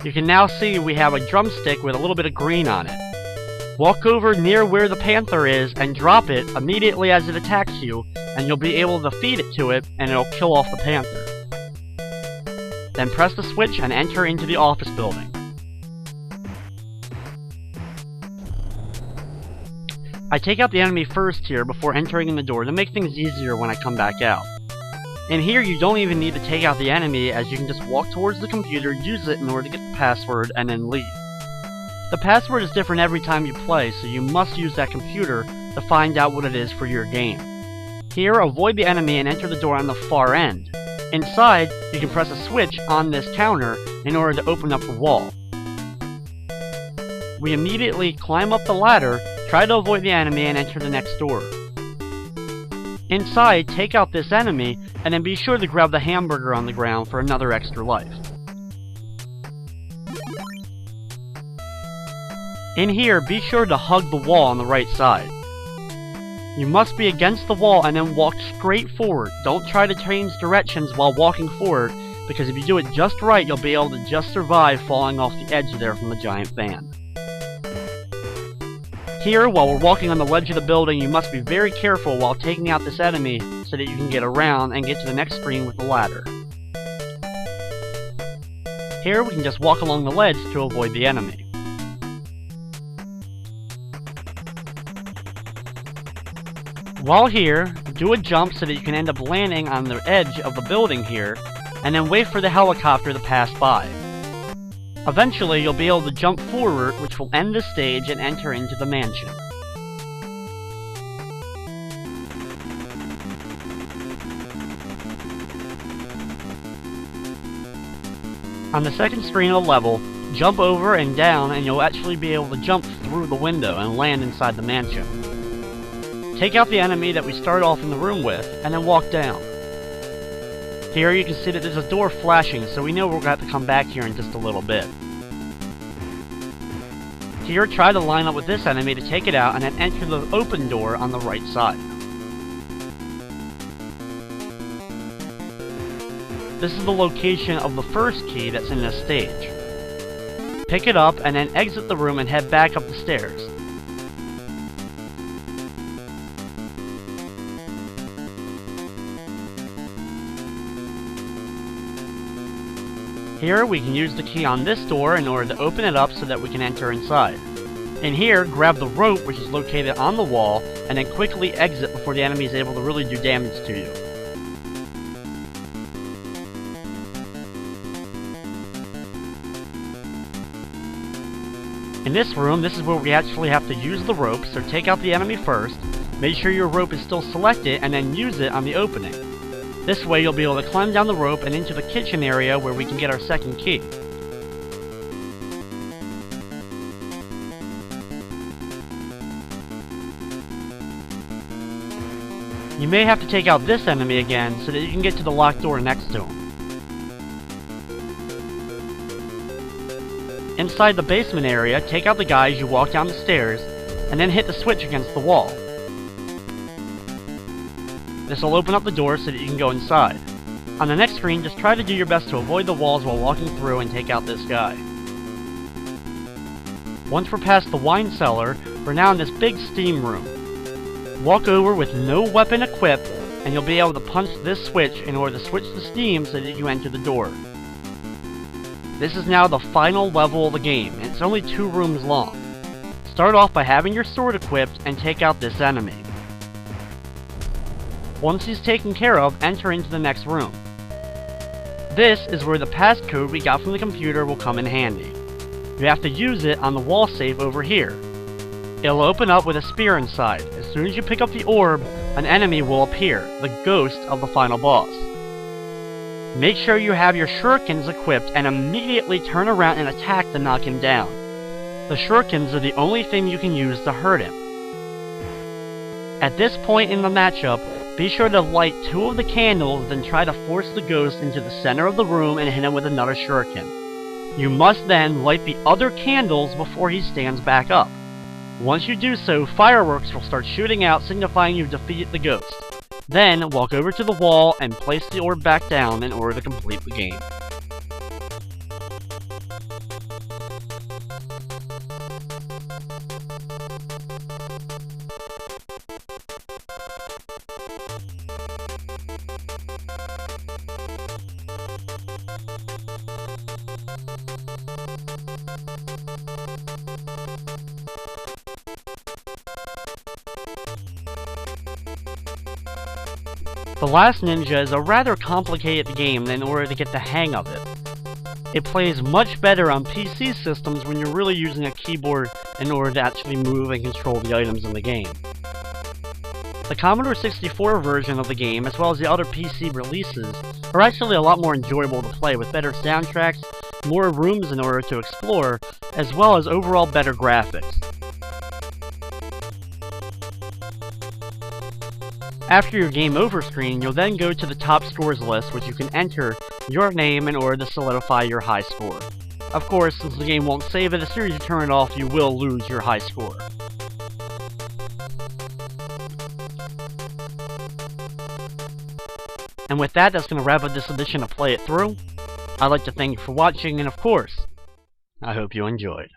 You can now see we have a drumstick with a little bit of green on it. Walk over near where the panther is and drop it immediately as it attacks you, and you'll be able to feed it to it, and it'll kill off the panther. Then press the switch and enter into the office building. I take out the enemy first here before entering in the door to make things easier when I come back out. In here, you don't even need to take out the enemy, as you can just walk towards the computer, use it in order to get the password, and then leave. The password is different every time you play, so you must use that computer to find out what it is for your game. Here, avoid the enemy and enter the door on the far end. Inside, you can press a switch on this counter in order to open up the wall. We immediately climb up the ladder, try to avoid the enemy, and enter the next door. Inside, take out this enemy, and then be sure to grab the hamburger on the ground for another extra life. In here, be sure to hug the wall on the right side. You must be against the wall and then walk straight forward. Don't try to change directions while walking forward, because if you do it just right, you'll be able to just survive falling off the edge there from the giant van. Here, while we're walking on the ledge of the building, you must be very careful while taking out this enemy so that you can get around and get to the next screen with the ladder. Here, we can just walk along the ledge to avoid the enemy. While here, do a jump so that you can end up landing on the edge of the building here, and then wait for the helicopter to pass by. Eventually, you'll be able to jump forward, which will end the stage and enter into the mansion. On the second screen of the level, jump over and down, and you'll actually be able to jump through the window and land inside the mansion. Take out the enemy that we start off in the room with, and then walk down. Here you can see that there's a door flashing, so we know we're going to have to come back here in just a little bit. Here, try to line up with this enemy to take it out, and then enter the open door on the right side. This is the location of the first key that's in this stage. Pick it up, and then exit the room and head back up the stairs. Here, we can use the key on this door in order to open it up so that we can enter inside. In here, grab the rope which is located on the wall, and then quickly exit before the enemy is able to really do damage to you. In this room, this is where we actually have to use the rope, so take out the enemy first, make sure your rope is still selected, and then use it on the opening. This way you'll be able to climb down the rope and into the kitchen area where we can get our second key. You may have to take out this enemy again so that you can get to the locked door next to him. Inside the basement area, take out the guy as you walk down the stairs, and then hit the switch against the wall. This will open up the door so that you can go inside. On the next screen, just try to do your best to avoid the walls while walking through and take out this guy. Once we're past the wine cellar, we're now in this big steam room. Walk over with no weapon equipped, and you'll be able to punch this switch in order to switch the steam so that you enter the door. This is now the final level of the game, and it's only 2 rooms long. Start off by having your sword equipped and take out this enemy. Once he's taken care of, enter into the next room. This is where the passcode we got from the computer will come in handy. You have to use it on the wall safe over here. It'll open up with a spear inside. As soon as you pick up the orb, an enemy will appear, the ghost of the final boss. Make sure you have your shurikens equipped and immediately turn around and attack to knock him down. The shurikens are the only thing you can use to hurt him. At this point in the matchup, be sure to light 2 of the candles, then try to force the ghost into the center of the room and hit him with another shuriken. You must then light the other candles before he stands back up. Once you do so, fireworks will start shooting out, signifying you've defeated the ghost. Then, walk over to the wall and place the orb back down in order to complete the game. The Last Ninja is a rather complicated game in order to get the hang of it. It plays much better on PC systems when you're really using a keyboard in order to actually move and control the items in the game. The Commodore 64 version of the game, as well as the other PC releases, are actually a lot more enjoyable to play with better soundtracks, more rooms in order to explore, as well as overall better graphics. After your game over screen, you'll then go to the top scores list, which you can enter your name in order to solidify your high score. Of course, since the game won't save it, as soon as you turn it off, you will lose your high score. And with that, that's going to wrap up this edition of Play It Through. I'd like to thank you for watching, and of course, I hope you enjoyed.